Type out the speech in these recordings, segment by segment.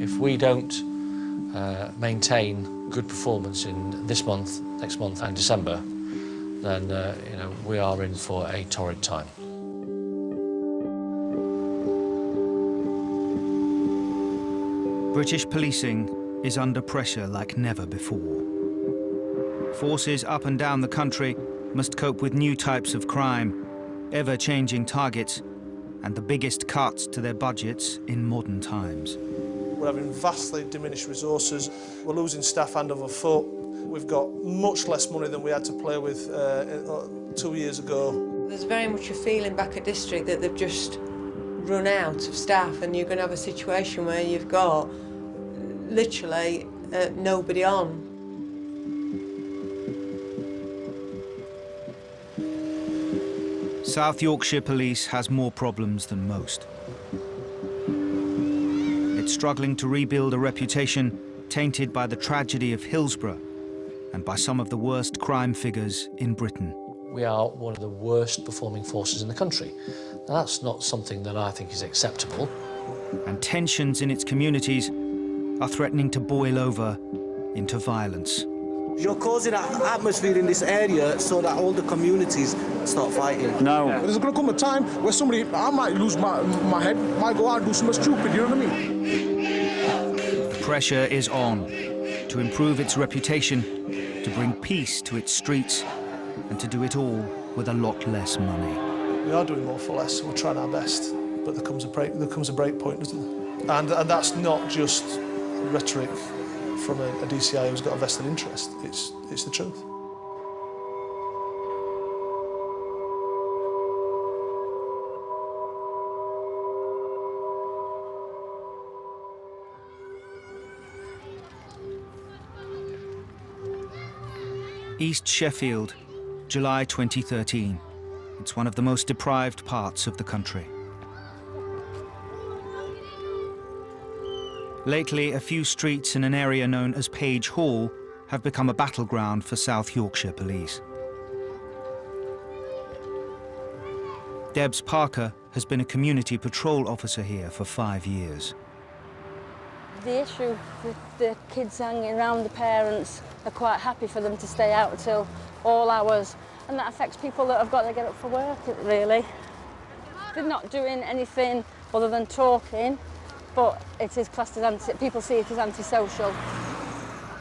If we don't maintain good performance in this month, next month and December, then we are in for a torrid time. British policing is under pressure like never before. Forces up and down the country must cope with new types of crime, ever-changing targets, and the biggest cuts to their budgets in modern times. We're having vastly diminished resources. We're losing staff hand over foot. We've got much less money than we had to play with 2 years ago. There's very much a feeling back at district that they've just run out of staff, and you're going to have a situation where you've got literally nobody on. South Yorkshire Police has more problems than most. It's struggling to rebuild a reputation tainted by the tragedy of Hillsborough and by some of the worst crime figures in Britain. We are one of the worst performing forces in the country. Now, that's not something that I think is acceptable. And tensions in its communities are threatening to boil over into violence. You're causing an atmosphere in this area so that all the communities start fighting. No. There's going to come a time where somebody, I might lose my head, might go out and do something stupid, you know what I mean? The pressure is on to improve its reputation, to bring peace to its streets, and to do it all with a lot less money. We are doing more for less, we're trying our best, but there comes a break point, doesn't there? And that's not just rhetoric from a DCI who's got a vested interest, it's the truth. East Sheffield, July 2013. It's one of the most deprived parts of the country. Lately, a few streets in an area known as Page Hall have become a battleground for South Yorkshire Police. Debs Parker has been a community patrol officer here for 5 years. The issue with the kids hanging around the parents, are quite happy for them to stay out till all hours, and that affects people that have got to get up for work, really. They're not doing anything other than talking, but it is classed as people see it as antisocial.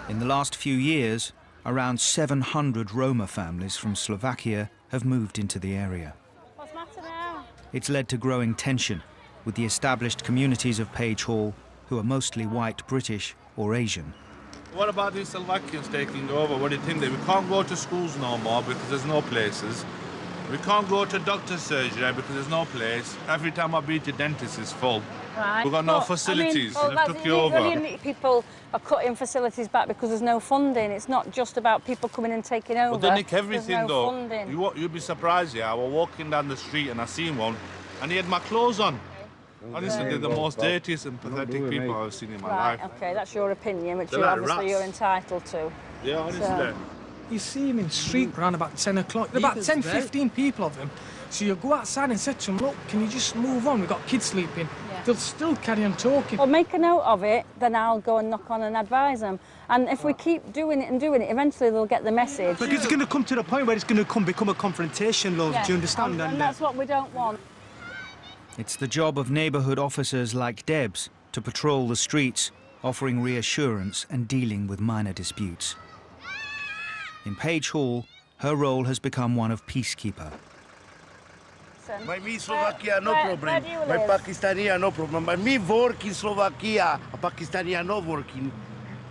In the last few years, around 700 Roma families from Slovakia have moved into the area. What's the matter now? It's led to growing tension with the established communities of Page Hall, who are mostly white British or Asian. What about these Slovakians taking over? What do you think? We can't go to schools no more because there's no places. We can't go to doctor's surgery because there's no place. Every time I beat the dentist, it's full. Right. We've got no facilities. I mean, They've took you over. People are cutting facilities back because there's no funding. It's not just about people coming and taking over. But they nick everything, there's no though. Funding. You'd be surprised, yeah. I was walking down the street and I seen one, and he had my clothes on. Honestly, they're the most dirtiest and pathetic people I've seen in my life. OK, that's your opinion, which They're obviously like you're entitled to. Yeah, honestly. So. You see them in the street around about 10 o'clock. There are about 10, 15 people of them. So you go outside and say to them, look, can you just move on? We've got kids sleeping. Yeah. They'll still carry on talking. Well, make a note of it, then I'll go and knock on and advise them. And if we keep doing it, eventually they'll get the message. But it's going to come to the point where it's going to become a confrontation, love. Yeah. Do you understand? And that's what we don't want. It's the job of neighbourhood officers like Debs to patrol the streets, offering reassurance and dealing with minor disputes. In Page Hall, her role has become one of peacekeeper. By me, Slovakia, no problem. By Pakistani, no problem. By me, work in Slovakia, Pakistani, no working.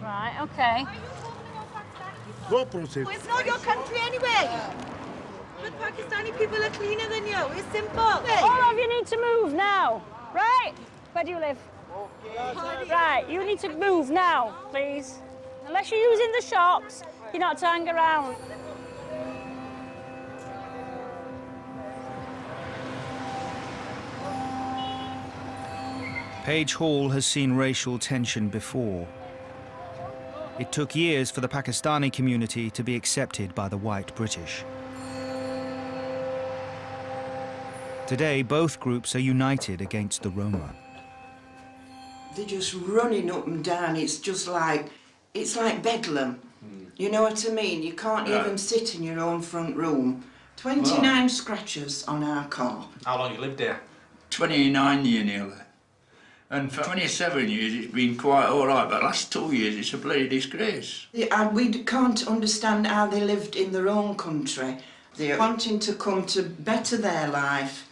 Right, OK. Go process. Well, it's not your country anyway. But Pakistani people are cleaner than you. It's simple. All of you need to move now. Right? Where do you live? Right, you need to move now, please. Unless you're using the shops, you're not to hang around. Page Hall has seen racial tension before. It took years for the Pakistani community to be accepted by the white British. Today, both groups are united against the Roma. They're just running up and down. It's like bedlam. You know what I mean? You can't even sit in your own front room. 29 scratches on our car. How long you lived here? 29 years nearly. And for 27 years it's been quite all right, but the last 2 years it's a bloody disgrace. And we can't understand how they lived in their own country. They're wanting to come to better their life.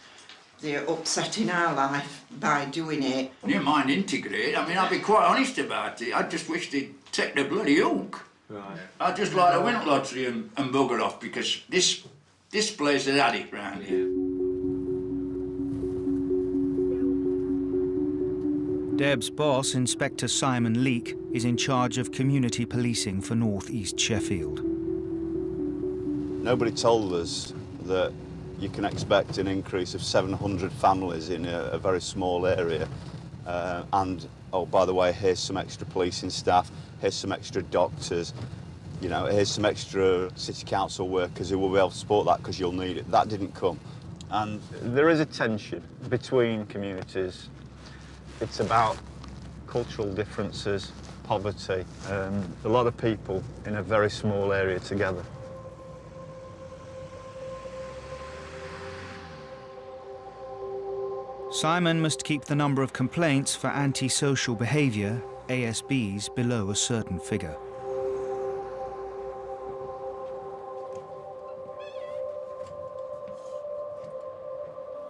They're upsetting our life by doing it. I didn't mind integrate. I mean, I'll be quite honest about it. I just wish they'd take the bloody hook. Right. I'd just like to win a lottery and bugger off, because this place has had it round here. Deb's boss, Inspector Simon Leake, is in charge of community policing for North East Sheffield. Nobody told us that you can expect an increase of 700 families in a very small area. And, oh, by the way, here's some extra policing staff, here's some extra doctors, you know, here's some extra city council workers who will be able to support that because you'll need it. That didn't come. And there is a tension between communities. It's about cultural differences, poverty, a lot of people in a very small area together. Simon must keep the number of complaints for antisocial behaviour, ASBs, below a certain figure.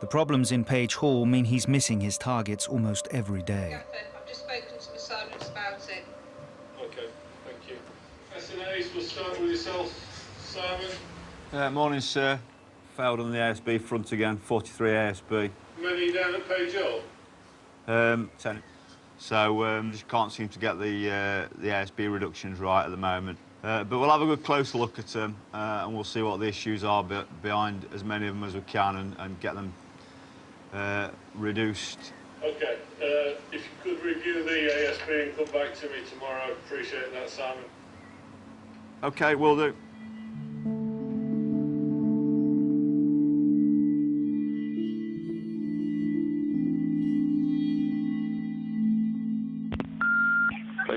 The problems in Page Hall mean he's missing his targets almost every day. I've just spoken to Miss Simons about it. OK, thank you. SNAs, we'll start with yourself, Simon. Morning, sir. Failed on the ASB front again, 43 ASB. Many down at Page Hall? 10. So just can't seem to get the ASB reductions right at the moment. But we'll have a good closer look at them and we'll see what the issues are behind as many of them as we can and get them reduced. OK, if you could review the ASB and come back to me tomorrow, I'd appreciate that, Simon. OK, will do.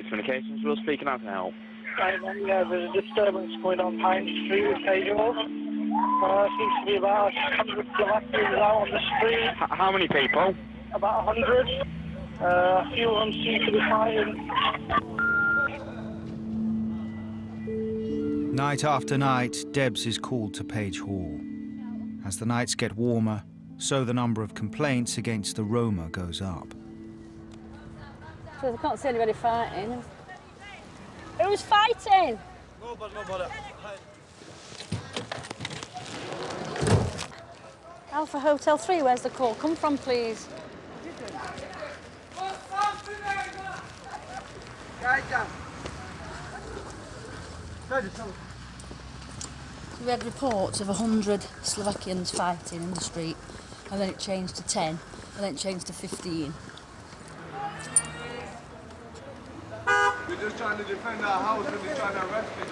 Communications, we'll speak and how can I help? Right, yeah, there's a disturbance going on Pine Street with Page Hall. Seems to be about 100 Slovakians out on the street. How many people? About 100. A few of them seem to be fighting. Night after night, Debs is called to Page Hall. As the nights get warmer, so the number of complaints against the Roma goes up. So they can't see anybody fighting. Who's fighting? Nobody. Alpha Hotel 3, where's the call come from, please? We had reports of 100 Slovakians fighting in the street, and then it changed to 10, and then it changed to 15. We're just trying to defend our house and they're trying to arrest me.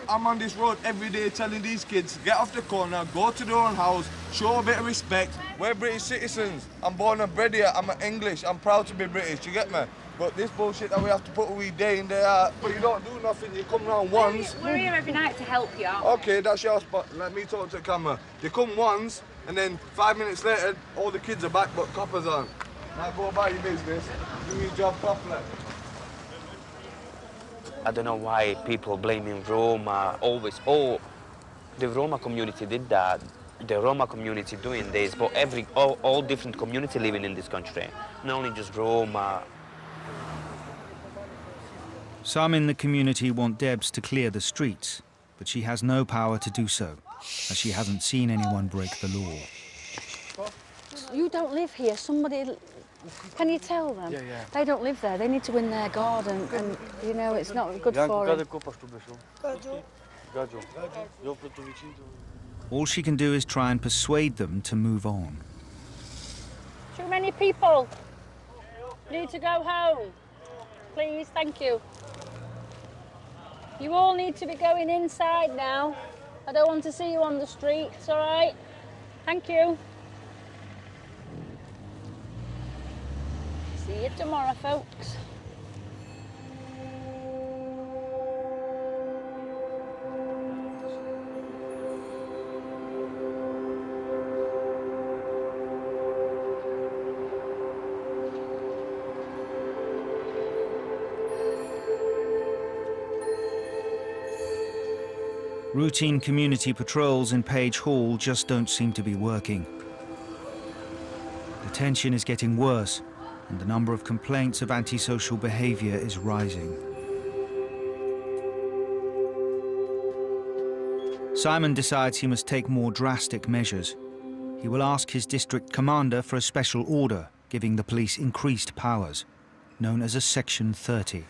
I'm on this road every day telling these kids, get off the corner, go to their own house, show a bit of respect. We're British citizens. I'm born and bred here. I'm English. I'm proud to be British, you get me? But this bullshit that we have to put away day in, day out, but you don't do nothing, you come round once. We're here every night to help you. Okay, that's your spot. Let me talk to the camera. They come once, and then 5 minutes later, all the kids are back, but coppers on. Now go about your business, do your job properly. I don't know why people blaming Roma always. Oh, the Roma community did that. The Roma community doing this, but all different community living in this country, not only just Roma. Some in the community want Debs to clear the streets, but she has no power to do so, as she hasn't seen anyone break the law. You don't live here. Somebody... Can you tell them? Yeah, yeah. They don't live there. They need to win their garden, and you know, it's not good for them. All she can do is try and persuade them to move on. Too many people. Need to go home. Please, thank you. You all need to be going inside now. I don't want to see you on the streets, all right? Thank you. See you tomorrow, folks. Routine community patrols in Page Hall just don't seem to be working. The tension is getting worse, and the number of complaints of antisocial behaviour is rising. Simon decides he must take more drastic measures. He will ask his district commander for a special order, giving the police increased powers, known as a Section 30.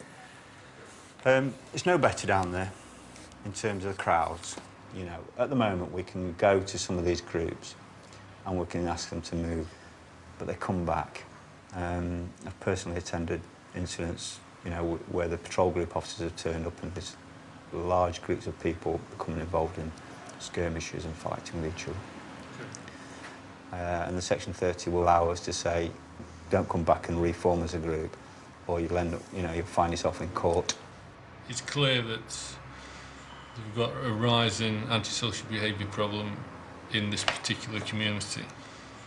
It's no better down there in terms of the crowds. You know, at the moment we can go to some of these groups and we can ask them to move, but they come back. I've personally attended incidents, you know, where the patrol group officers have turned up and there's large groups of people becoming involved in skirmishes and fighting with each other. And the Section 30 will allow us to say, don't come back and reform as a group, or you'll end up, you know, you'll find yourself in court. It's clear that we've got a rising antisocial behaviour problem in this particular community.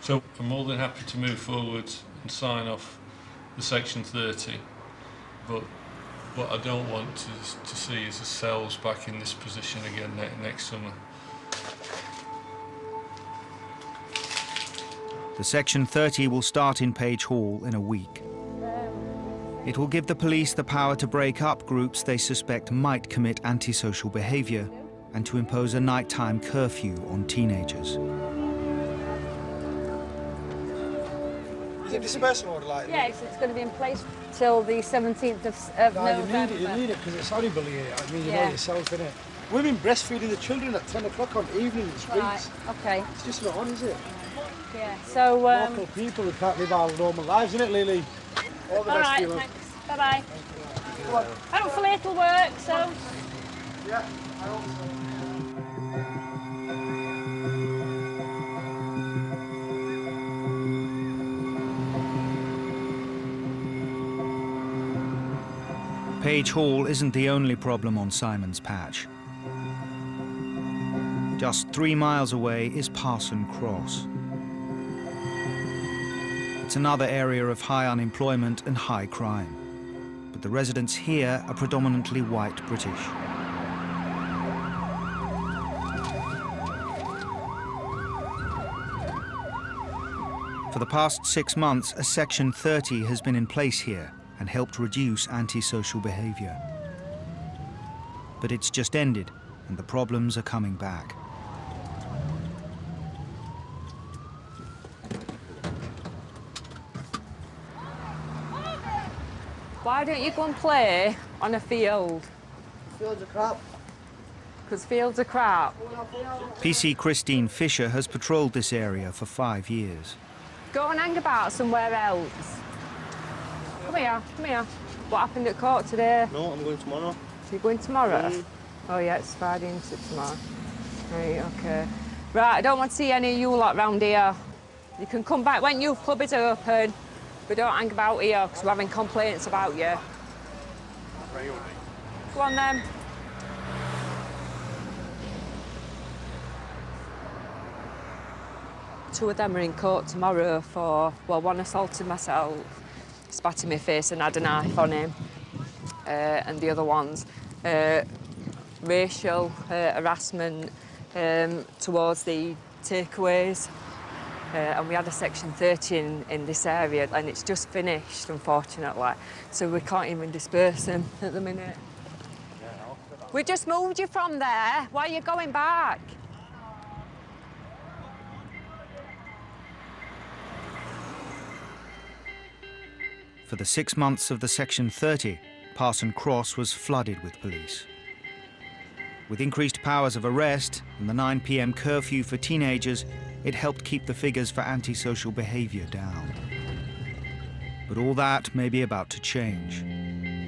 So I'm more than happy to move forward and sign off the Section 30, but what I don't want to see is ourselves back in this position again next summer. The Section 30 will start in Page Hall in a week. It will give the police the power to break up groups they suspect might commit antisocial behaviour and to impose a nighttime curfew on teenagers. Is it dispersal order like Yeah, it's going to be in place till the 17th of November. You need it because it's horrible here. I mean, you know Yeah. yourself, innit? Women breastfeeding the children at 10 o'clock on evening in the streets. Right, OK. It's just not on, is it? Yeah, so... Local people who can't live our normal lives, innit, Lily? All the all best right, to you. thanks. Bye-bye. Hopefully it'll work, so... Yeah, I hope so. Page Hall isn't the only problem on Simon's patch. Just 3 miles away is Parson Cross. It's another area of high unemployment and high crime. But the residents here are predominantly white British. For the past 6 months, a Section 30 has been in place here and helped reduce antisocial behaviour. But it's just ended, and the problems are coming back. Why don't you go and play on a field? Fields are crap. Because fields are crap. PC Christine Fisher has patrolled this area for 5 years. Go and hang about somewhere else. Come here, come here. What happened at court today? No, I'm going tomorrow. You're going tomorrow? Oh yeah, it's Friday, isn't it, tomorrow? Right, OK. Right, I don't want to see any of you lot round here. You can come back when youth club is open, but don't hang about here, because we're having complaints about you. Go on then. Two of them are in court tomorrow for, well, one assaulted myself, spat in my face and had a knife on him. And the other one's racial harassment towards the takeaways. And we had a Section 30 in this area, and it's just finished, unfortunately. So we can't even disperse them at the minute. We just moved you from there. Why are you going back? For the 6 months of the Section 30, Parson Cross was flooded with police. With increased powers of arrest and the 9 p.m. curfew for teenagers, it helped keep the figures for antisocial behaviour down. But all that may be about to change.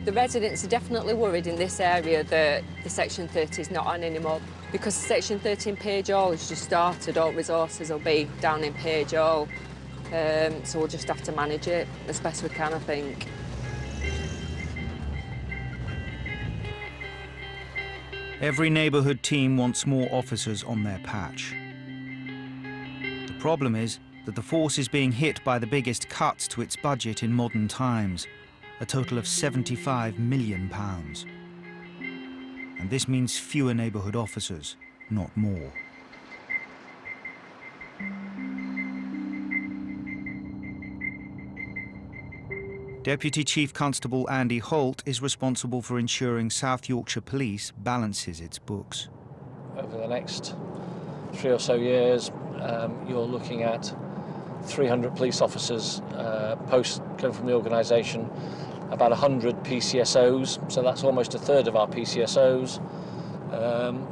The residents are definitely worried in this area that the Section 30 is not on anymore, because the Section 30 in Page Hall has just started. All resources will be down in Page Hall. So we'll just have to manage it as best we can, I think. Every neighbourhood team wants more officers on their patch. The problem is that the force is being hit by the biggest cuts to its budget in modern times, a total of £75 million. And this means fewer neighbourhood officers, not more. Deputy Chief Constable Andy Holt is responsible for ensuring South Yorkshire Police balances its books. Over the next 3 or so years, you're looking at 300 police officers post going from the organisation, about 100 PCSOs, so that's almost a third of our PCSOs.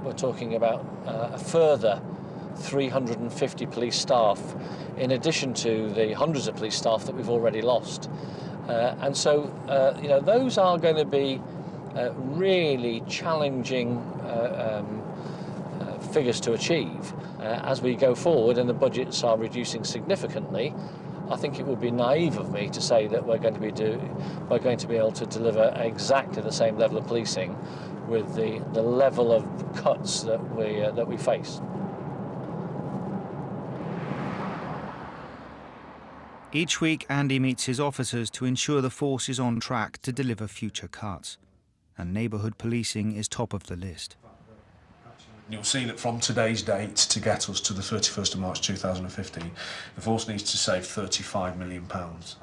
We're talking about a further 350 police staff, in addition to the hundreds of police staff that we've already lost. And so, you know, those are going to be really challenging figures to achieve. As we go forward and the budgets are reducing significantly, I think it would be naive of me to say that we're going to be able to deliver exactly the same level of policing with the level of cuts that we face. Each week, Andy meets his officers to ensure the force is on track to deliver future cuts. And neighbourhood policing is top of the list. You'll see that from today's date to get us to the 31st of March 2015, the force needs to save £35 million.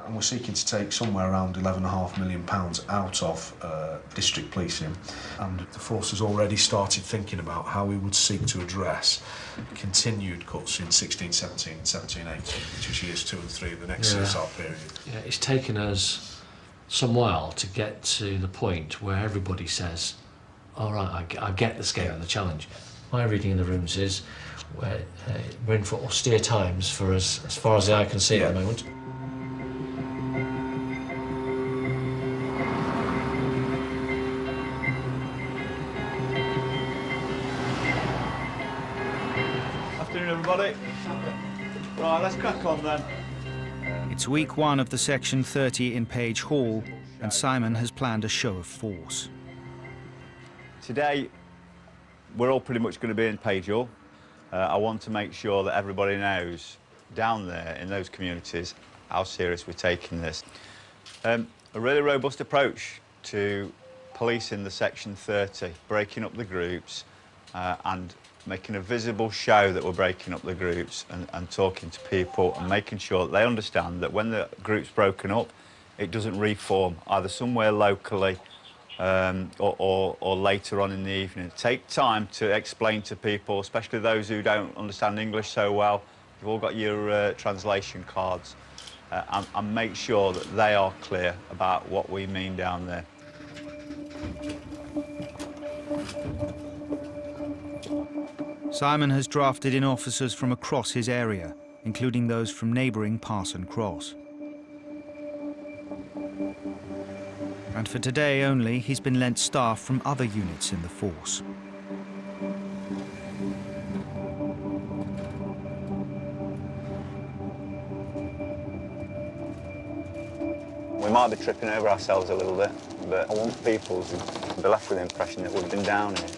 And we're seeking to take somewhere around £11.5 million out of district policing. And the force has already started thinking about how we would seek to address continued cuts in 16, 17, 17, 18, which is years 2 and 3 of the next CSR period. Yeah, it's taken us some while to get to the point where everybody says, all right, I get the scale of the challenge. My reading in the rooms is we're in for austere times for us, as far as the eye can see at the moment. Afternoon, everybody. Right, let's crack on then. It's week 1 of the Section 30 in Page Hall, and Simon has planned a show of force. Today, we're all pretty much going to be in Page Hall. I want to make sure that everybody knows down there in those communities how serious we're taking this. A really robust approach to policing the Section 30, breaking up the groups and making a visible show that we're breaking up the groups and talking to people and making sure that they understand that when the group's broken up, it doesn't reform either somewhere locally or later on in the evening. Take time to explain to people, especially those who don't understand English so well. You've all got your translation cards, and make sure that they are clear about what we mean down there. Simon has drafted in officers from across his area, including those from neighbouring Parson Cross. And for today only, he's been lent staff from other units in the force. We might be tripping over ourselves a little bit, but I want people to be left with the impression that we've been down here.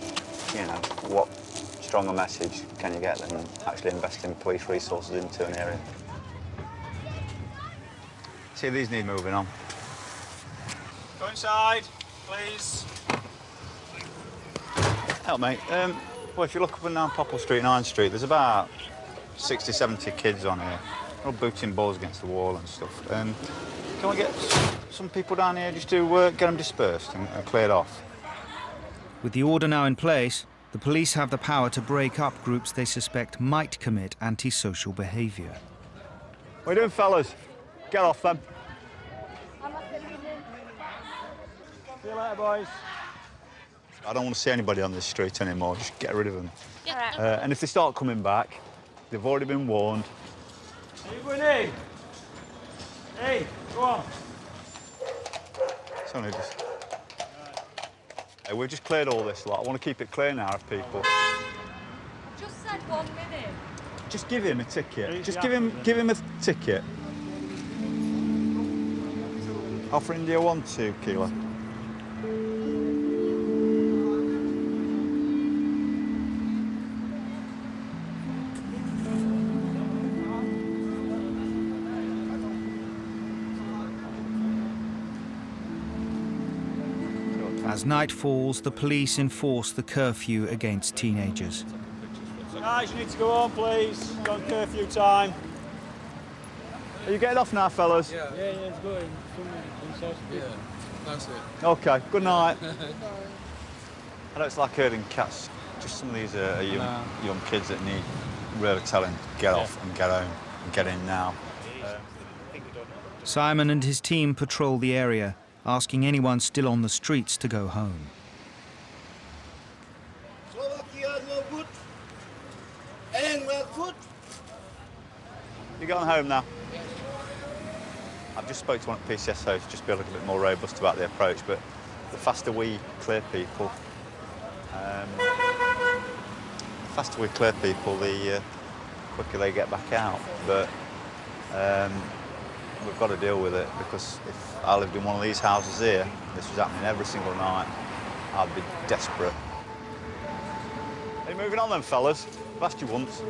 You know, what stronger message can you get than actually investing police resources into an area? See, these need moving on. Go inside, please. Help, mate. Well, if you look up and down Popple Street and Iron Street, there's about 60, 70 kids on here, all booting balls against the wall and stuff. Can we get some people down here just to get them dispersed and cleared off? With the order now in place, the police have the power to break up groups they suspect might commit antisocial behaviour. What are you doing, fellas? Get off them. See you later, boys. I don't want to see anybody on this street anymore. Just get rid of them. Yeah. And if they start coming back, they've already been warned. Are you going in? Hey, go on. It's only just... Hey, we've just cleared all this lot. I want to keep it clear now of people. Just said 1 minute. Just give him a ticket. Just give him a ticket. Alpha India 1, 2 kilo. As night falls, the police enforce the curfew against teenagers. Guys, you need to go home, please. It's on curfew time. Are you getting off now, fellas? Yeah, it's going. Yeah, that's it. OK, good night. I know it's like herding cats. Just some of these are young kids that need really telling to get off and get home and get in now. Simon and his team patrol the area, asking anyone still on the streets to go home. Slovakia no good. And we're good. You going home now? I've just spoke to one at PCSO to just be a little bit more robust about the approach, but the faster we clear people, the quicker they get back out. But we've got to deal with it, because if I lived in one of these houses here, this was happening every single night, I'd be desperate. Are you moving on then, fellas? I've asked you once.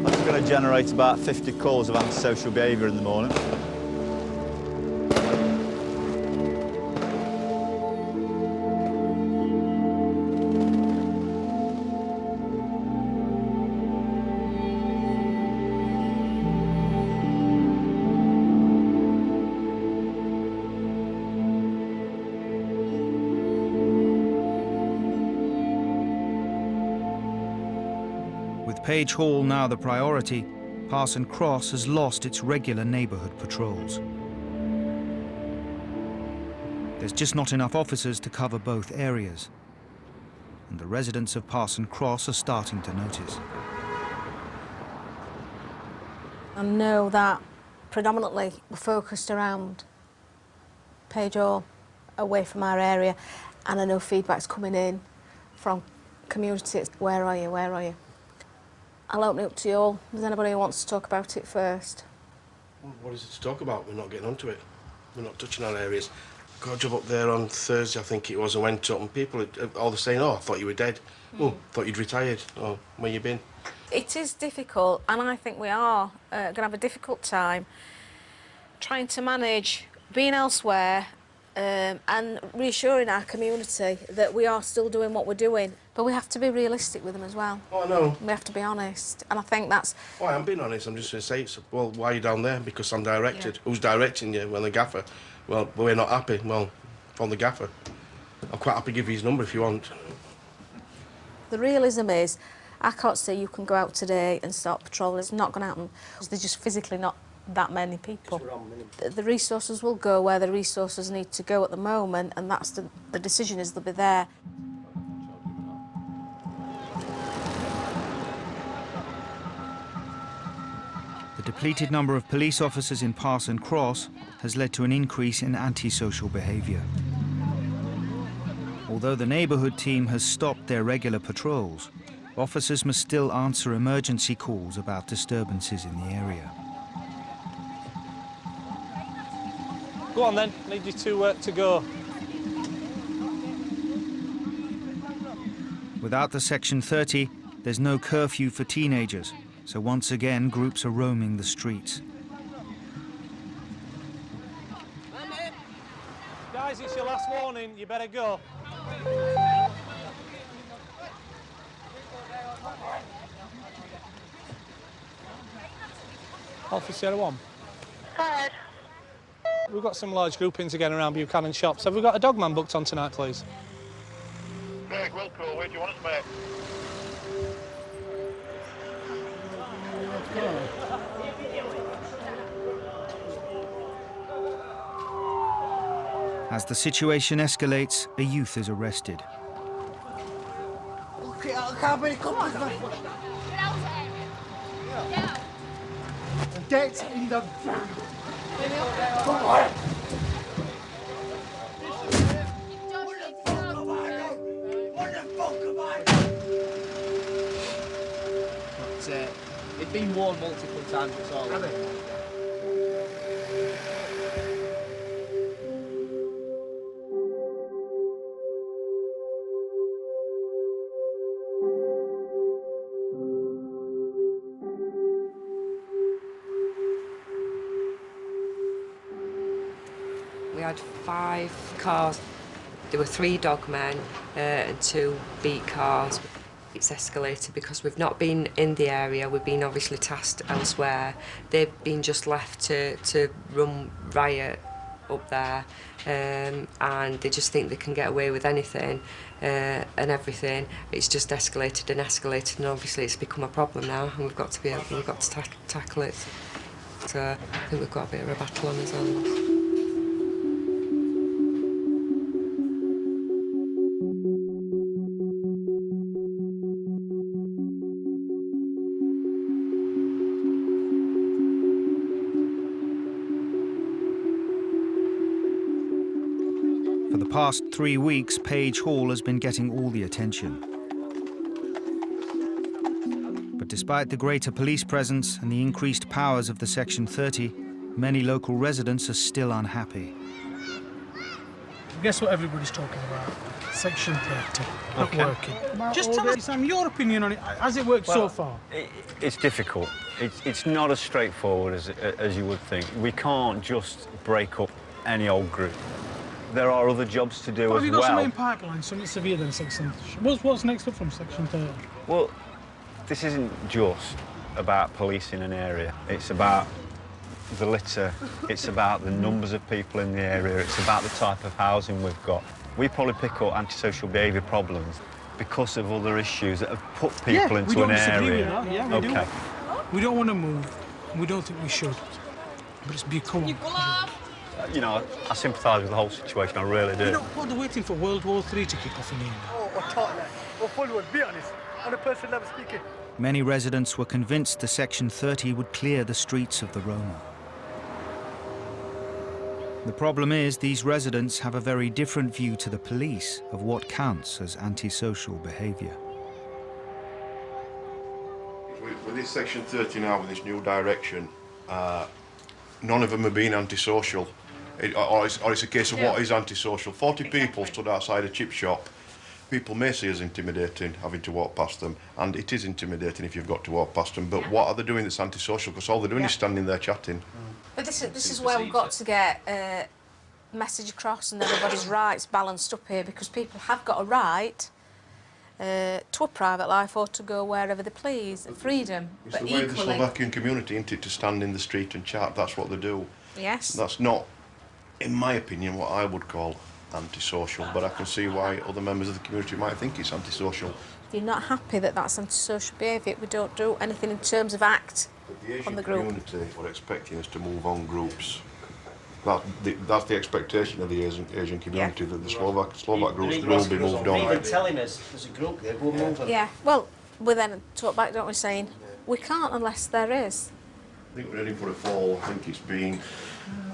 That's going to generate about 50 calls of antisocial behaviour in the morning. With Page Hall now the priority, Parson Cross has lost its regular neighbourhood patrols. There's just not enough officers to cover both areas, and the residents of Parson Cross are starting to notice. I know that predominantly we're focused around Page Hall, away from our area, and I know feedback's coming in from communities. Where are you? Where are you? I'll open it up to you all. Is anybody who wants to talk about it first? Well, what is it to talk about? We're not getting onto it. We're not touching our areas. Got a job up there on Thursday, I think it was. I went up and people all saying, "Oh, I thought you were dead. Oh, thought you'd retired. Oh, where you been?" It is difficult, and I think we are going to have a difficult time trying to manage being elsewhere and reassuring our community that we are still doing what we're doing. But we have to be realistic with them as well. Oh, I know. We have to be honest, and I think that's... Well, I'm being honest. I'm just going to say, well, why are you down there? Because I'm directed. Yeah. Who's directing you? Well, the gaffer. Well, we're not happy. Well, from the gaffer. I'm quite happy to give you his number if you want. The realism is, I can't say you can go out today and start patrolling. It's not going to happen. There's just physically not that many people. The resources will go where the resources need to go at the moment, and that's the decision is they'll be there. The depleted number of police officers in Parson Cross has led to an increase in antisocial behaviour. Although the neighbourhood team has stopped their regular patrols, officers must still answer emergency calls about disturbances in the area. Go on then, need you to go. Without the Section 30, there's no curfew for teenagers, so once again groups are roaming the streets. Guys, it's your last warning, you better go. Alpha Sierra 1. Good. We've got some large groupings again around Buchanan shops. Have we got a dogman booked on tonight, please? Greg, well, cool. Where do you want us, mate? As the situation escalates, a youth is arrested. Okay, come on. Get in the van. Come on. What the fuck am I say. It'd been worn multiple times, that's all. We had 5 cars. There were 3 dogmen and 2 beat cars. It's escalated because we've not been in the area, we've been obviously tasked elsewhere. They've been just left to run riot up there, and they just think they can get away with anything and everything. It's just escalated, and obviously it's become a problem now, and we've got to tackle it. So I think we've got a bit of a battle on us hands. For the past 3 weeks, Page Hall has been getting all the attention. But despite the greater police presence and the increased powers of the Section 30, many local residents are still unhappy. Guess what everybody's talking about? Section 30, not Okay. working. Just tell us, Sam, your opinion on it. Has it worked so far? It's difficult. It's not as straightforward as you would think. We can't just break up any old group. There are other jobs to do as well. Have you got some main pipeline, something severe than Section 30? What's next up from Section 30? Well, this isn't just about policing an area. It's about the litter, it's about the numbers of people in the area, it's about the type of housing we've got. We probably pick up antisocial behaviour problems because of other issues that have put people into an area. Yeah, we do. We don't want to move. We don't think we should. But it's become... You know, I sympathise with the whole situation, I really do. You know, what are they waiting for World War III to kick off in here? Be honest. I'm a person never speaking. Many residents were convinced the Section 30 would clear the streets of the Roma. The problem is these residents have a very different view to the police of what counts as antisocial behaviour. With this Section 30 now, with this new direction, none of them have been antisocial. Or it's a case of what is antisocial. 40 people stood outside a chip shop. People may see us intimidating, having to walk past them, and it is intimidating if you've got to walk past them, but what are they doing that's antisocial? Because all they're doing is standing there chatting. But this is where we've got to get a message across and everybody's rights balanced up here, because people have got a right to a private life or to go wherever they please, freedom. It's but the way equally, the Slovakian community, isn't it, to stand in the street and chat. That's what they do. Yes. That's not, in my opinion, what I would call antisocial, but I can see why other members of the community might think it's antisocial. If you're not happy that that's antisocial behaviour, we don't do anything in terms of act on the group. The Asian community were expecting us to move on groups. That's the expectation of the Asian community, that the Slovak groups will be moved on. Even telling us there's a group there, we'll move them. Yeah, well, we then talk back, don't we, saying we can't unless there is. I think we're heading for a fall. I think it's being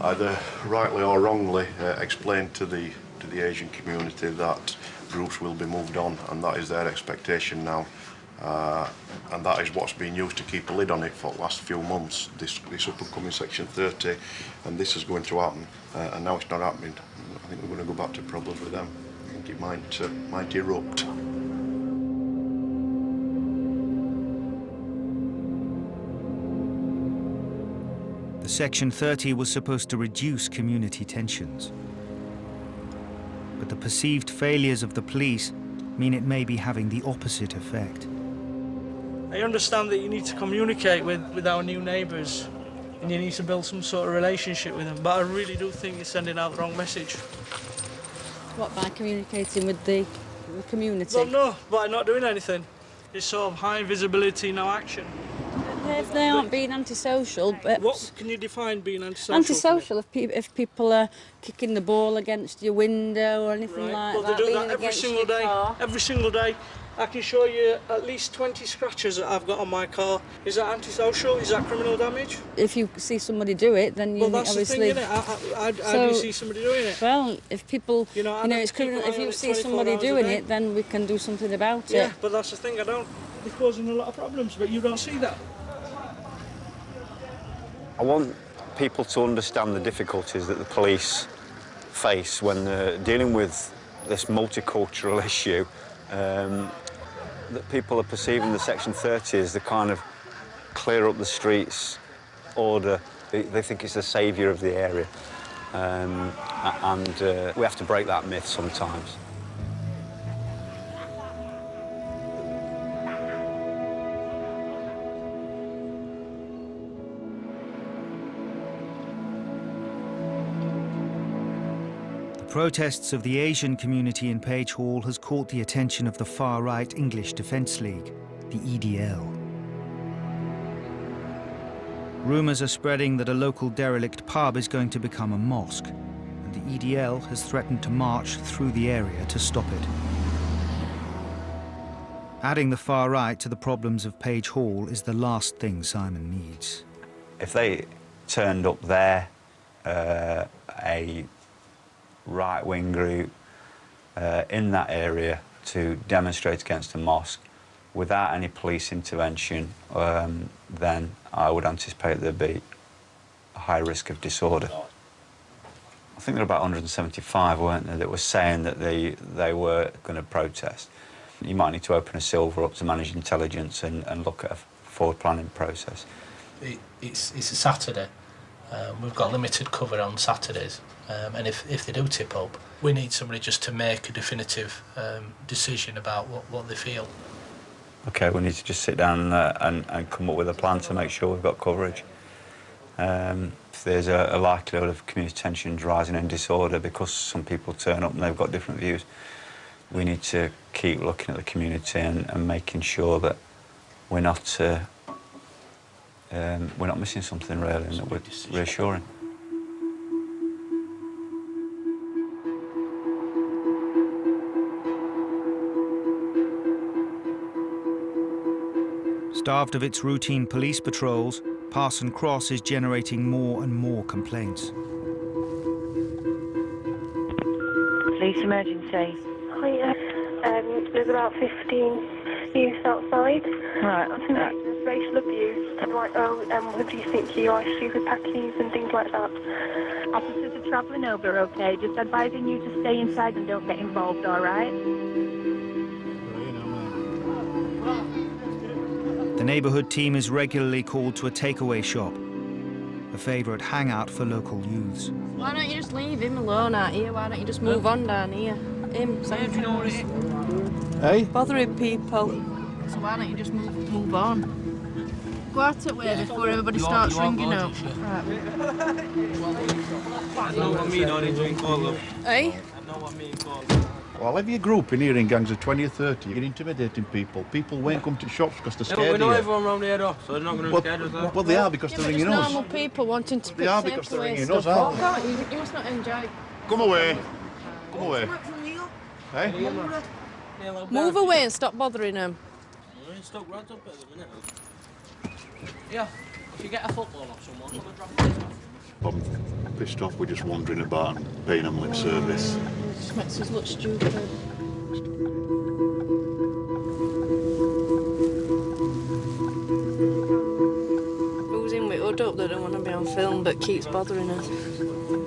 either rightly or wrongly explained to the Asian community that groups will be moved on, and that is their expectation now. And that is what's been used to keep a lid on it for the last few months, this up-and-coming Section 30, and this is going to happen, and now it's not happening. I think we're going to go back to problems with them. I think it might erupt. The Section 30 was supposed to reduce community tensions. But the perceived failures of the police mean it may be having the opposite effect. I understand that you need to communicate with our new neighbours and you need to build some sort of relationship with them, but I really do think you're sending out the wrong message. What, by communicating with the community? Well, no, by not doing anything. It's sort of high visibility, no action. If they aren't being antisocial, but... What can you define being antisocial? Antisocial, if people are kicking the ball against your window or anything like well, that. They do that leaning every against single your day. car. Every single day. I can show you at least 20 scratches that I've got on my car. Is that antisocial? Is that criminal damage? If you see somebody do it, then you Well, that's obviously... the thing, innit? How do you see somebody doing it? Well, if people... You know, it's criminal. If you see somebody doing it, then we can do something about it. Yeah, but that's the thing, I don't they're causing a lot of problems, but you don't see that. I want people to understand the difficulties that the police face when they're dealing with this multicultural issue, that people are perceiving the Section 30 as the kind of clear up the streets order. They think it's the saviour of the area. And we have to break that myth sometimes. The protests of the Asian community in Page Hall has caught the attention of the far-right English Defence League, the EDL. Rumours are spreading that a local derelict pub is going to become a mosque, and the EDL has threatened to march through the area to stop it. Adding the far right to the problems of Page Hall is the last thing Simon needs. If they turned up there, a right-wing group in that area to demonstrate against a mosque without any police intervention, then I would anticipate there'd be a high risk of disorder. I think there were about 175, weren't there, that were saying that they were going to protest. You might need to open a silver up to manage intelligence and look at a forward planning process. It's a Saturday. We've got limited cover on Saturdays, and if they do tip up, we need somebody just to make a definitive decision about what they feel. OK, we need to just sit down and come up with a plan to make sure we've got coverage. If there's a likelihood of community tensions rising and disorder because some people turn up and they've got different views, we need to keep looking at the community and making sure that we're not missing something really, and that we're reassuring. Starved of its routine police patrols, Parson Cross is generating more and more complaints. Police emergency. Hiya. There's about 15 youth outside. Right. There's racial abuse. And like, who do you think you are? Stupid packies and things like that. Officers are travelling over, okay? Just advising you to stay inside and don't get involved, all right? The neighbourhood team is regularly called to a takeaway shop, a favourite hangout for local youths. Why don't you just leave him alone out here? Why don't you just move on down here? Him, Hey? bothering people. So why don't you just move on? Go out that way before everybody starts ringing up. Right. I know what I mean, I didn't drink all of them. Hey? I know what I mean, all of them. Well, if you group in here in gangs of 20 or 30, you're intimidating people. People won't come to shops because they're scared. Yeah, but we know of you. everyone around here though, so they're not going to be scared of us. Well, they are because they're ringing us. Normal people wanting to They are because they're ringing us, stuff. aren't they? Can't you? You must not enjoy. Come away. Come away. Hey? Move away and stop bothering them. Yeah, if you get a football off someone, come and drop it off. I'm pissed off. We're just wandering about and paying them lip service. It just makes us look stupid. Who's in with Hood up that don't want to be on film but keeps bothering us?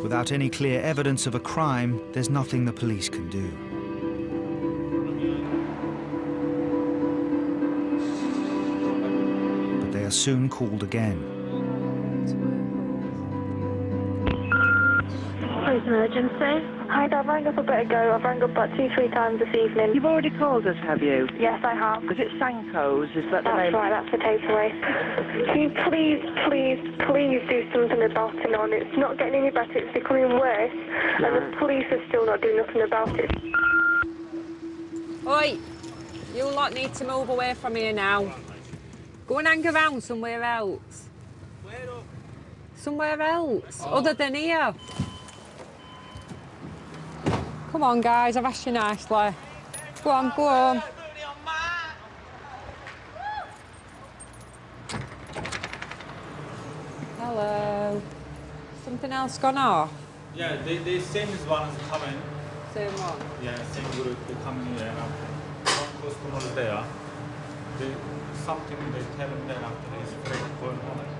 Without any clear evidence of a crime, there's nothing the police can do. But they are soon called again. Police emergency. Hi, Dad. I've rang up a bit ago. I've rang up about 2-3 times this evening. You've already called us, have you? Yes, I have. Is it Sanko's? Is that the That's name? right, that's the takeaway. Can you please do something about it, man? It's not getting any better, it's becoming worse, and the police are still not doing nothing about it. Oi, you lot need to move away from here now. Go and hang around somewhere else. Somewhere else, other than here. Come on, guys, I've asked you nicely. Go on, go on. Hello. Something else gone off? Yeah, the same as one is coming. Same one? Yeah, same group, they coming here. One customer is there. something they tell them then after it's free.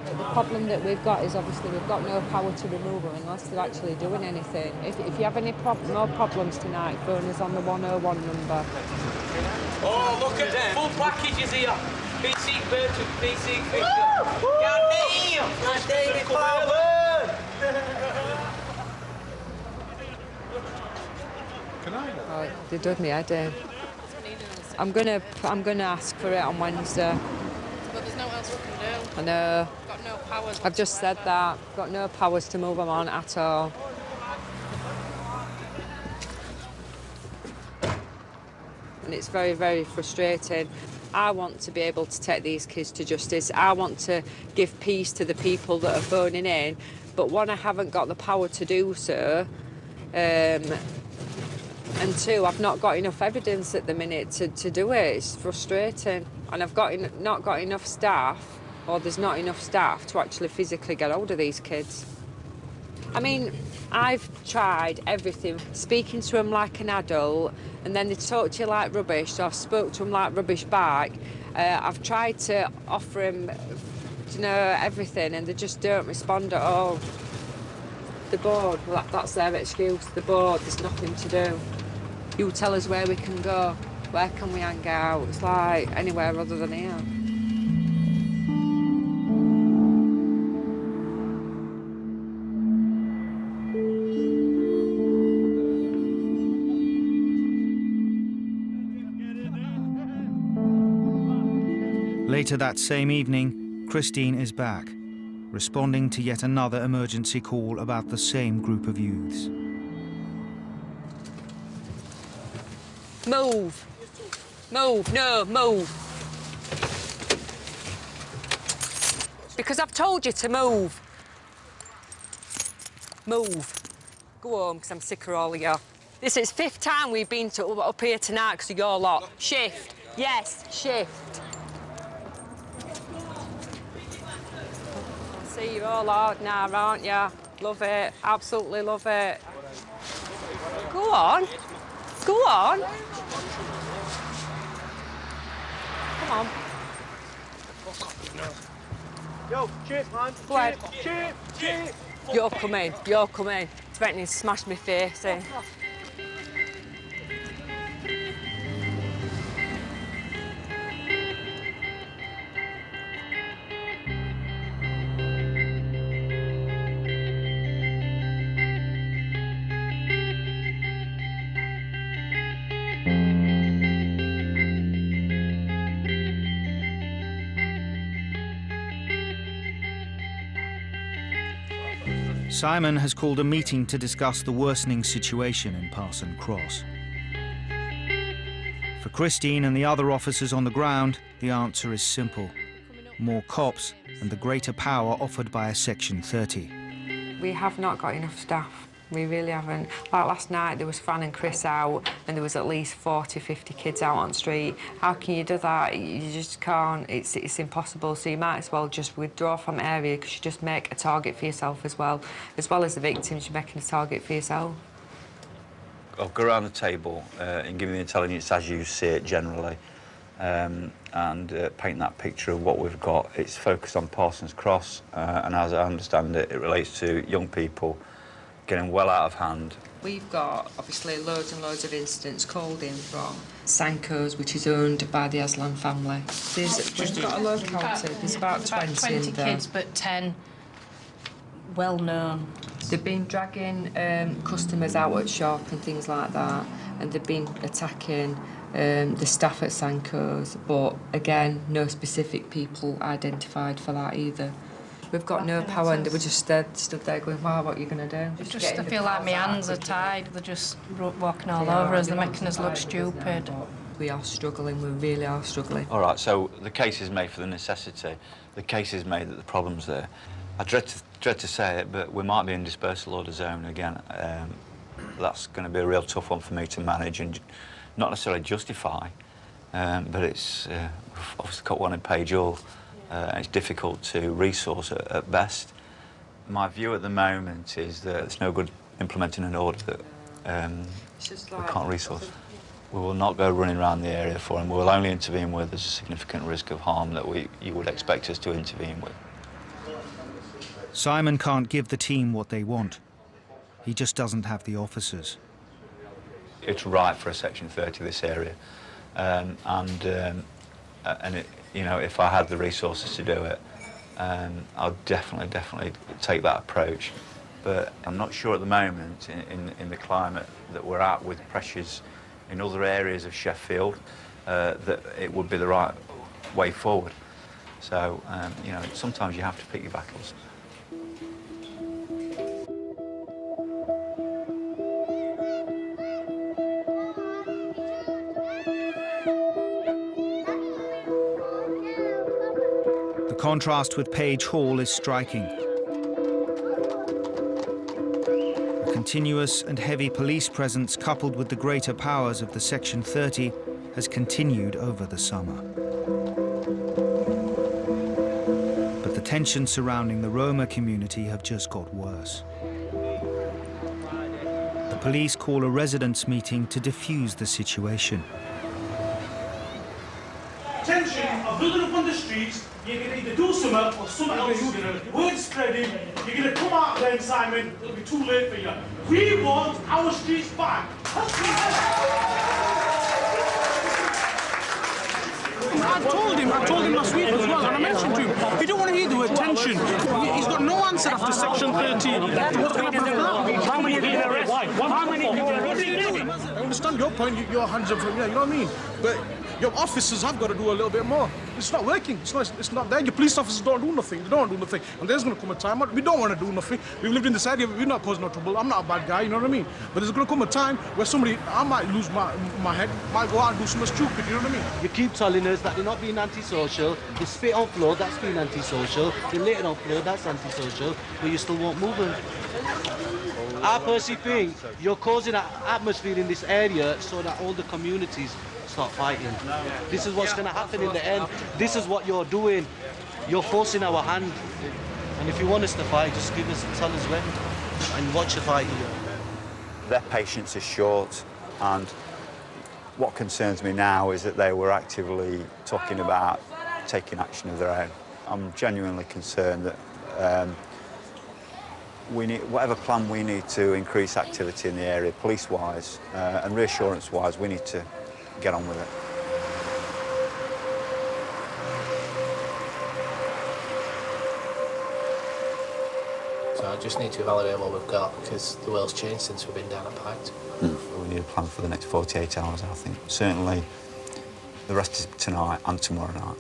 The problem that we've got is obviously we've got no power to remove them unless they're actually doing anything. If you have any more problems tonight, phone us on the 101 number. Oh, look at them. Full packages here. PC Burton, PC Fisher. Goddamn! That's David Power! Can I? Oh, they done me head in. I'm gonna ask for it on Wednesday. But there's no else we can do. I know. Got no powers. I've just said that. Got no powers to move them on at all. And it's very, very frustrating. I want to be able to take these kids to justice. I want to give peace to the people that are phoning in. But one, I haven't got the power to do so. And two, I've not got enough evidence at the minute to do it. It's frustrating. And I've not got enough staff, or there's not enough staff to actually physically get hold of these kids. I mean, I've tried everything, speaking to them like an adult, and then they talk to you like rubbish, so I've spoke to them like rubbish back. I've tried to offer them, you know, everything, and they just don't respond at all. The board, well, that's their excuse. The board, there's nothing to do. You tell us where we can go, where can we hang out. It's like anywhere other than here. Later that same evening, Christine is back, responding to yet another emergency call about the same group of youths. Move. Move, no, move. Because I've told you to move. Move. Go home, because I'm sick of all of you. This is 5th time we've been up here tonight because of your lot. Shift. Yes, shift. I see you're all out now, aren't you? Love it. Absolutely love it. Go on. Go on. Come on. Yo, chip, man. Go ahead. Chip. You're coming. You're coming. Threatening to smash my face in. Simon has called a meeting to discuss the worsening situation in Parson Cross. For Christine and the other officers on the ground, the answer is simple. More cops and the greater power offered by a Section 30. We have not got enough staff. We really haven't. Like last night, there was Fran and Chris out, and there was at least 40, 50 kids out on the street. How can you do that? You just can't. It's impossible. So you might as well just withdraw from the area, because you just make a target for yourself as well as the victims. You're making a target for yourself. I'll go around the table and give you the intelligence as you see it generally, and paint that picture of what we've got. It's focused on Parsons Cross, and as I understand it, it relates to young people getting well out of hand. We've got, obviously, loads and loads of incidents called in from Sanko's, which is owned by the Aslan family. We've got a locality. There's about 20 in there. Kids, but 10 well-known. They've been dragging customers out at shop and things like that, and they've been attacking the staff at Sanko's, but again, no specific people identified for that either. We've got no power, and they were just stood there going, wow, what are you going to do? I feel like my hands are tied. They're just walking all over us. They're making us look stupid. We are struggling. We really are struggling. All right, so the case is made for the necessity. The case is made that the problem's there. I dread to say it, but we might be in dispersal order zone again. That's going to be a real tough one for me to manage and not necessarily justify, but it's we've obviously got one in Page Hall. It's difficult to resource at best. My view at the moment is that it's no good implementing an order that we can't resource. We will not go running around the area for him. We will only intervene where there's a significant risk of harm that you would expect us to intervene with. Simon can't give the team what they want. He just doesn't have the officers. It's right for a Section 30, this area, and it, you know, if I had the resources to do it, I'd definitely take that approach. But I'm not sure at the moment, in the climate that we're at, with pressures in other areas of Sheffield, that it would be the right way forward. So, you know, sometimes you have to pick your battles. The contrast with Page Hall is striking. A continuous and heavy police presence, coupled with the greater powers of the Section 30, has continued over the summer. But the tensions surrounding the Roma community have just got worse. The police call a residents' meeting to defuse the situation. Tension are building up on the streets. You're going to either do something or something else is going to... Word spreading. You're going to come out then, Simon. It'll be too late for you. We want our streets back. I told him last week as well, and I mentioned to him, he don't want to hear the word tension. He's got no answer after Section 13. What's going to happen after that? How many have you arrested? How many people are arrested? I understand your point, your hands up from here, you know what I mean? But your officers have got to do a little bit more. It's not working. It's not there. Your police officers don't do nothing. They don't do nothing. And there's going to come a time, we don't want to do nothing. We've lived in this area, we're not causing no trouble. I'm not a bad guy, you know what I mean? But there's going to come a time where I might lose my head, might go out and do something stupid, you know what I mean? You keep telling us that they're not being antisocial, they spit on floor, that's being antisocial, they're littering on floor, that's antisocial, but you still won't move them. I personally think you're causing an atmosphere in this area so that all the communities start fighting. This is what's going to happen in the end. This is what you're doing. You're forcing our hand. And if you want us to fight, just tell us when, and watch the fight. Their patience is short, and what concerns me now is that they were actively talking about taking action of their own. I'm genuinely concerned that we need, whatever plan we need to increase activity in the area, police-wise and reassurance-wise, we need to get on with it. So I just need to evaluate what we've got, because the world's changed since we've been down at Pikes. We need a plan for the next 48 hours, I think. Certainly the rest of tonight and tomorrow night.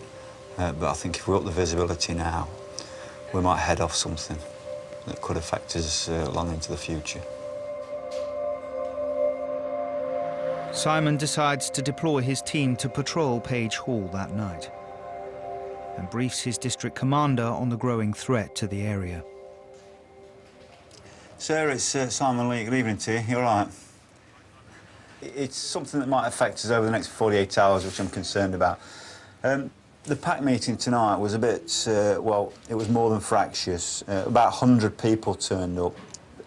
But I think if we up the visibility now, we might head off something that could affect us long into the future. Simon decides to deploy his team to patrol Page Hall that night and briefs his district commander on the growing threat to the area. Sir, it's Simon Lee. Good evening to you. You all right? It's something that might affect us over the next 48 hours, which I'm concerned about. The PAC meeting tonight was a bit, well, it was more than fractious. About 100 people turned up.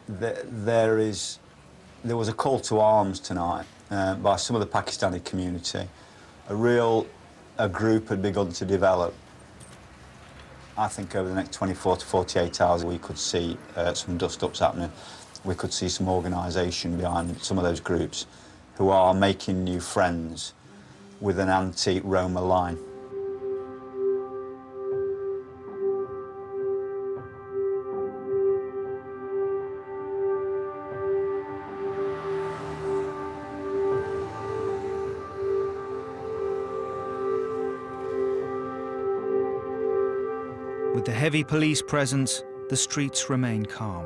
There was a call to arms tonight by some of the Pakistani community. A group had begun to develop. I think over the next 24 to 48 hours we could see some dust-ups happening. We could see some organisation behind some of those groups who are making new friends with an anti-Roma line. With the heavy police presence, the streets remain calm.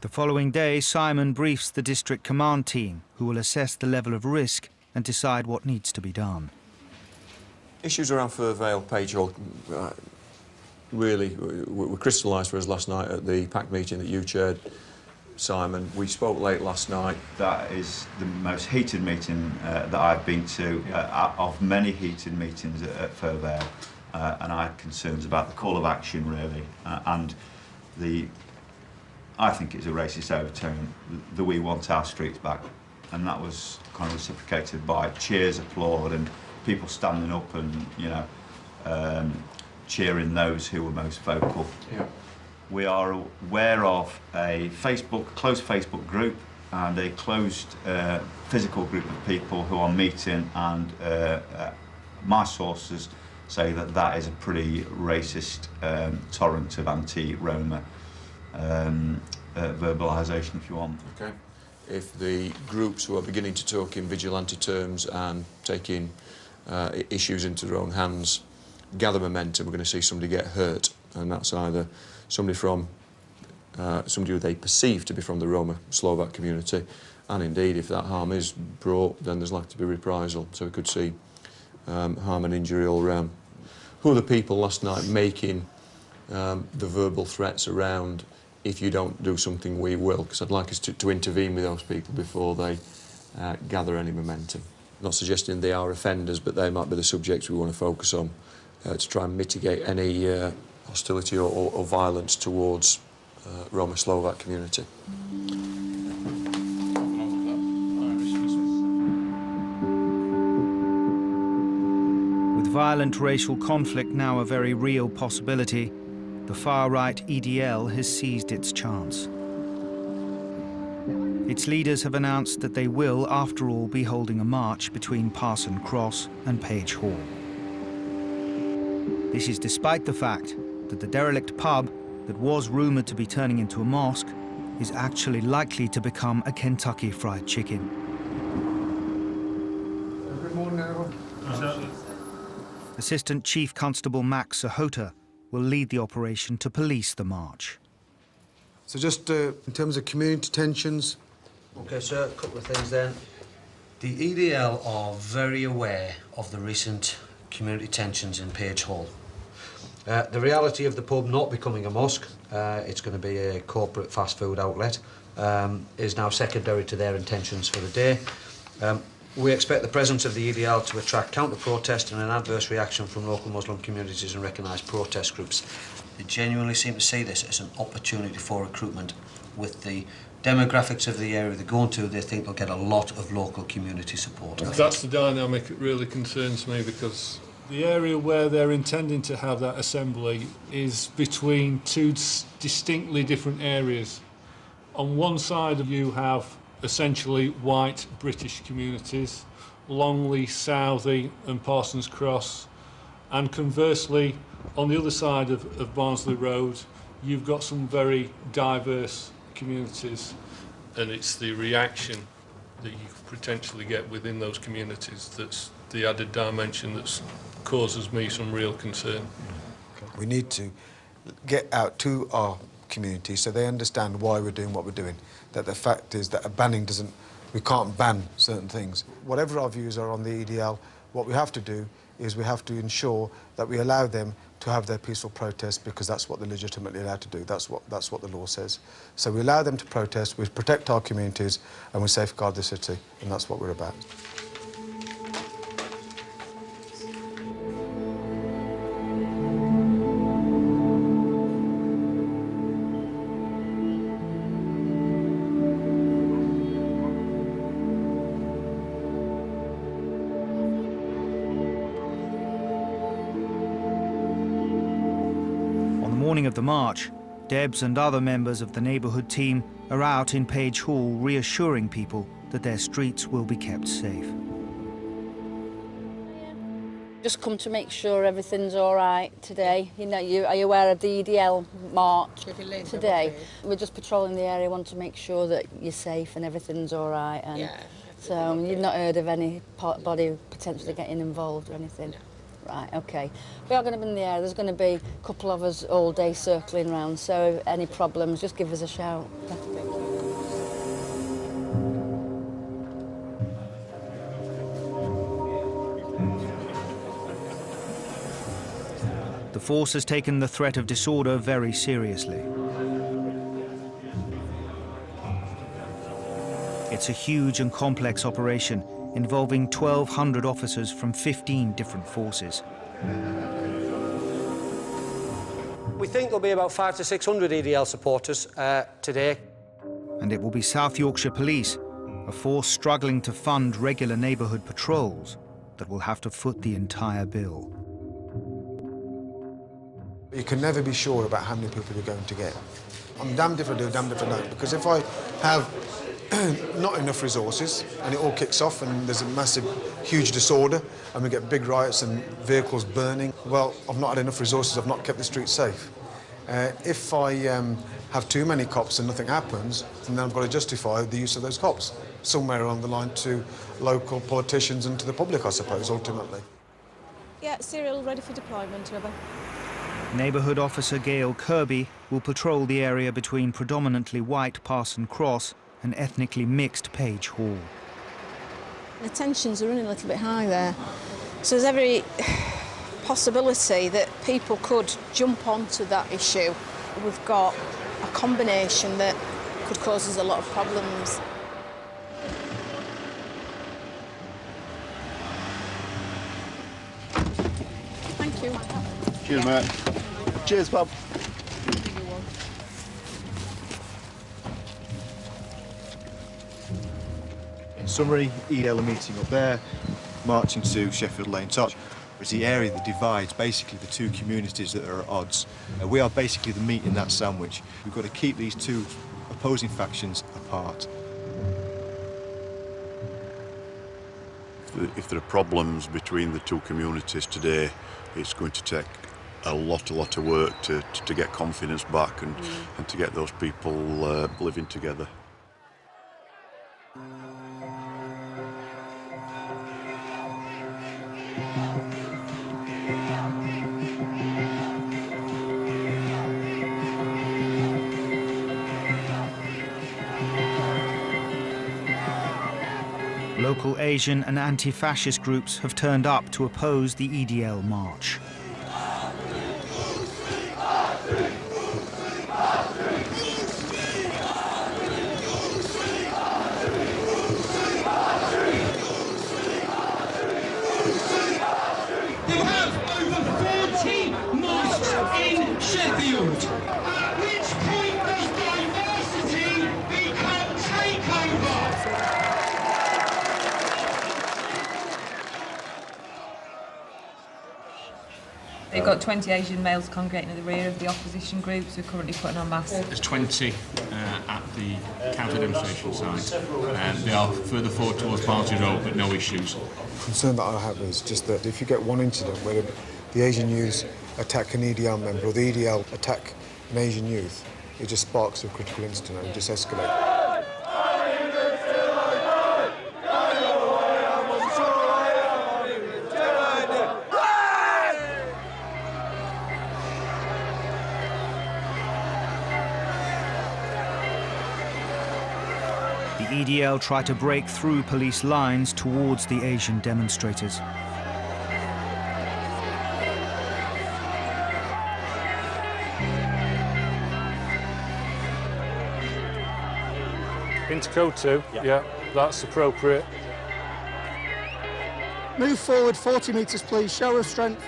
The following day, Simon briefs the district command team, who will assess the level of risk and decide what needs to be done. Issues around Fir Vale, Page Hall, really were crystallised for us last night at the PAC meeting that you chaired. Simon. We spoke late last night. That is the most heated meeting that I've been to, of many heated meetings at Furvale, and I had concerns about the call of action, really, and I think it's a racist overtone that we want our streets back, and that was kind of reciprocated by cheers, applaud, and people standing up and, you know, cheering those who were most vocal. Yeah. We are aware of a closed Facebook group and a closed physical group of people who are meeting, and my sources say that that is a pretty racist torrent of anti-Roma verbalisation, if you want. Okay. If the groups who are beginning to talk in vigilante terms and taking issues into their own hands gather momentum, we're going to see somebody get hurt, and that's either somebody who they perceive to be from the Roma Slovak community, and indeed if that harm is brought, then there's likely to be reprisal, so we could see harm and injury all round. Who are the people last night making the verbal threats around, if you don't do something we will? Because I'd like us to intervene with those people before they gather any momentum. Not suggesting they are offenders, but they might be the subjects we want to focus on to try and mitigate any hostility or violence towards Roma Slovak community. With violent racial conflict now a very real possibility, the far-right EDL has seized its chance. Its leaders have announced that they will, after all, be holding a march between Parson Cross and Page Hall. This is despite the fact that the derelict pub that was rumoured to be turning into a mosque is actually likely to become a Kentucky Fried Chicken. Good morning, everyone. Assistant Chief Constable Max Sahota will lead the operation to police the march. So just in terms of community tensions. Okay, sir, a couple of things then. The EDL are very aware of the recent community tensions in Page Hall. The reality of the pub not becoming a mosque, it's going to be a corporate fast food outlet, is now secondary to their intentions for the day. We expect the presence of the EDL to attract counter-protest and an adverse reaction from local Muslim communities and recognised protest groups. They genuinely seem to see this as an opportunity for recruitment. With the demographics of the area they're going to, they think they'll get a lot of local community support. That's the dynamic that really concerns me, because the area where they're intending to have that assembly is between two distinctly different areas. On one side you have essentially white British communities, Longley, Southey and Parsons Cross, and conversely on the other side of Barnsley Road you've got some very diverse communities, and it's the reaction that you could potentially get within those communities that's the added dimension that causes me some real concern. We need to get out to our community so they understand why we're doing what we're doing. That the fact is that a banning doesn't, we can't ban certain things. Whatever our views are on the EDL, what we have to do is we have to ensure that we allow them to have their peaceful protest, because that's what they're legitimately allowed to do. That's what the law says. So we allow them to protest, we protect our communities, and we safeguard the city, and that's what we're about. Of the march, Debs and other members of the neighbourhood team are out in Page Hall reassuring people that their streets will be kept safe. Just come to make sure everything's all right today. You know, are you aware of the EDL march today? We're just patrolling the area, want to make sure that you're safe and everything's all right. And yeah. So you've not heard of anybody potentially getting involved or anything? No. Right, OK. We are going to be in the air. There's going to be a couple of us all day circling around, so if any problems, just give us a shout. The force has taken the threat of disorder very seriously. It's a huge and complex operation involving 1,200 officers from 15 different forces. We think there'll be about 500 to 600 EDL supporters today. And it will be South Yorkshire Police, a force struggling to fund regular neighbourhood patrols, that will have to foot the entire bill. You can never be sure about how many people you're going to get. I'm damned if I do, damned if I don't, because if I have not enough resources and it all kicks off and there's a massive, huge disorder and we get big riots and vehicles burning, well, I've not had enough resources, I've not kept the streets safe. If I have too many cops and nothing happens, then I've got to justify the use of those cops somewhere along the line to local politicians and to the public, I suppose, ultimately. Yeah, serial ready for deployment, River. Neighbourhood Officer Gail Kirby will patrol the area between predominantly white Parson Cross and ethnically mixed Page Hall. The tensions are running a little bit high there, so there's every possibility that people could jump onto that issue. We've got a combination that could cause us a lot of problems. Thank you. Cheers, mate. Cheers, Bob. In summary, EDL are meeting up there, marching to Sheffield Lane Top. It's the area that divides basically the two communities that are at odds. We are basically the meat in that sandwich. We've got to keep these two opposing factions apart. If there are problems between the two communities today, it's going to take a lot of work to get confidence back and to get those people living together. Local Asian and anti-fascist groups have turned up to oppose the EDL march. They have over 40 mosques in Sheffield. At which point does diversity become takeover? They've got 20 Asian males congregating at the rear of the opposition groups who are currently putting on masks. There's 20 at the counter-demonstration site. They are further forward towards Barnsley Road, but no issues. The concern that I have is just that if you get one incident where the Asian youth attack an EDL member or the EDL attack an Asian youth, it just sparks a critical incident and it just escalates. The EDL try to break through police lines towards the Asian demonstrators. Into code 2, yeah, that's appropriate. Move forward 40 metres, please. Show of strength.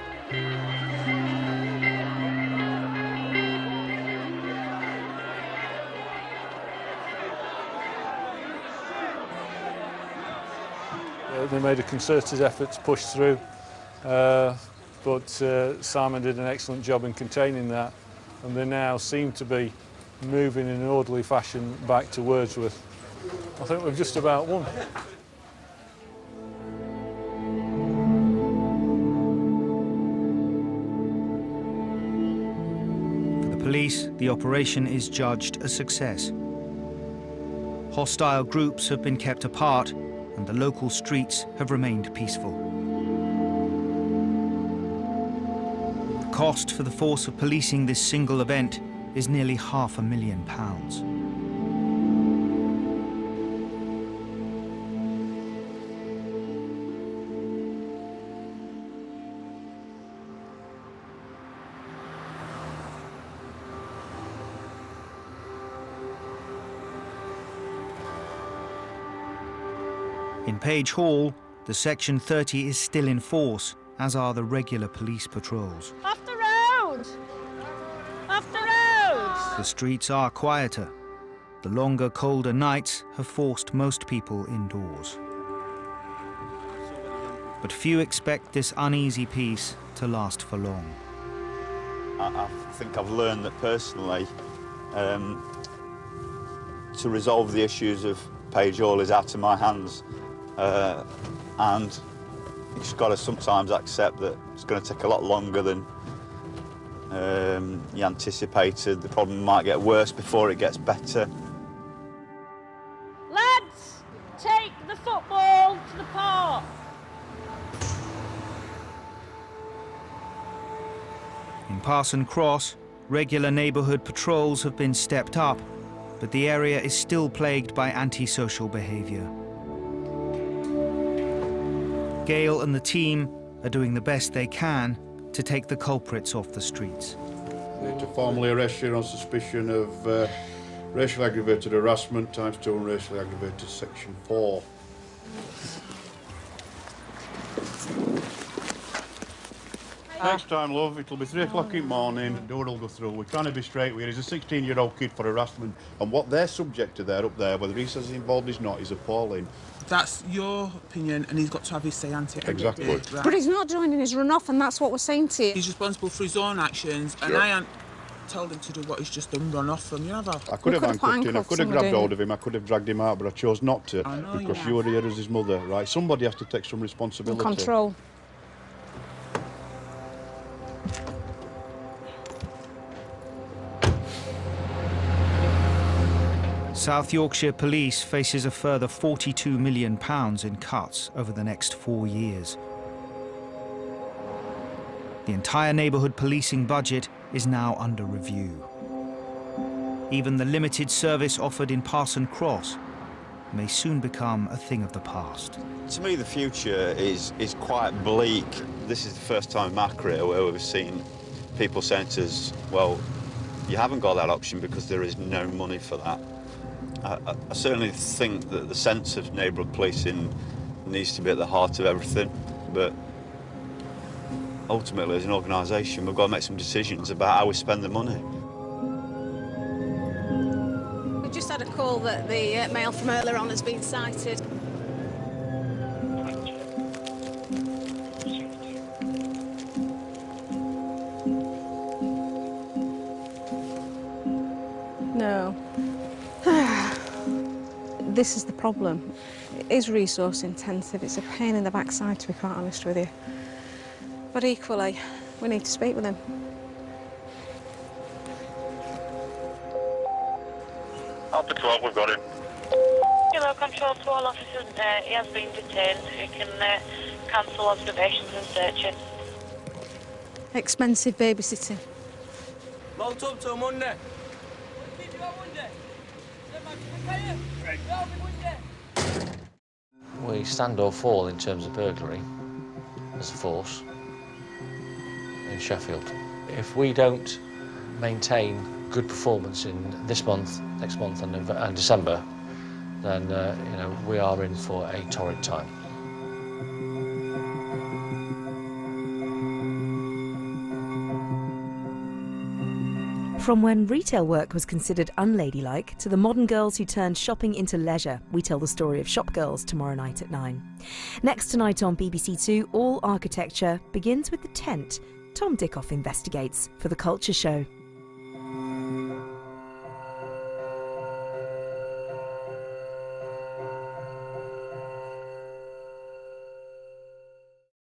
They made a concerted effort to push through, but Simon did an excellent job in containing that, and they now seem to be moving in an orderly fashion back to Wordsworth. I think we've just about won. For the police, the operation is judged a success. Hostile groups have been kept apart, and the local streets have remained peaceful. The cost for the force of policing this single event is nearly £500,000. In Page Hall, the Section 30 is still in force, as are the regular police patrols. Off the road! Off the road! The streets are quieter. The longer, colder nights have forced most people indoors. But few expect this uneasy peace to last for long. I think I've learned that personally, to resolve the issues of Page Hall is out of my hands. And you've just got to sometimes accept that it's going to take a lot longer than you anticipated. The problem might get worse before it gets better. Lads, take the football to the park. In Parson Cross, regular neighbourhood patrols have been stepped up, but the area is still plagued by antisocial behaviour. Gail and the team are doing the best they can to take the culprits off the streets. Need to formally arrest you on suspicion of racial aggravated harassment ×2 and racially aggravated Section 4. Next time, love, it'll be 3 o'clock in the morning, the door will go through. We're trying to be straight with you. He's a 16-year-old kid for harassment, and what they're subject to there up there, whether he says he's involved or not, is appalling. That's your opinion, and he's got to have his say, auntie. Exactly. Right. But he's not joining his run-off, and that's what we're saying to you. He's responsible for his own actions, and Sure. I ain't told him to do what he's just done, run off from you, have I? I could have handcuffed him, I could have grabbed hold of him, I could have dragged him out, but I chose not to I know because you you were here as his mother, right? Somebody has to take some responsibility. Control. South Yorkshire Police faces a further £42 million in cuts over the next 4 years. The entire neighbourhood policing budget is now under review. Even the limited service offered in Parson Cross may soon become a thing of the past. To me, the future is quite bleak. This is the first time in my career where we've seen people saying to us, well, you haven't got that option because there is no money for that. I certainly think that the sense of neighbourhood policing needs to be at the heart of everything, but ultimately, as an organisation, we've got to make some decisions about how we spend the money. We just had a call that the male from earlier on has been sighted. No. This is the problem. It is resource intensive. It's a pain in the backside, to be quite honest with you. But equally, we need to speak with him. Alpha 12, we've got him. Hello, control to all officers. He has been detained. You can cancel observations and searching. Expensive babysitting. Mount up till Monday. We stand or fall in terms of burglary as a force in Sheffield. If we don't maintain good performance in this month, next month and December, then you know, we are in for a torrid time. From when retail work was considered unladylike to the modern girls who turned shopping into leisure, we tell the story of Shop Girls tomorrow night at 9. Next tonight on BBC Two, All Architecture begins with the tent. Tom Dickoff investigates for The Culture Show.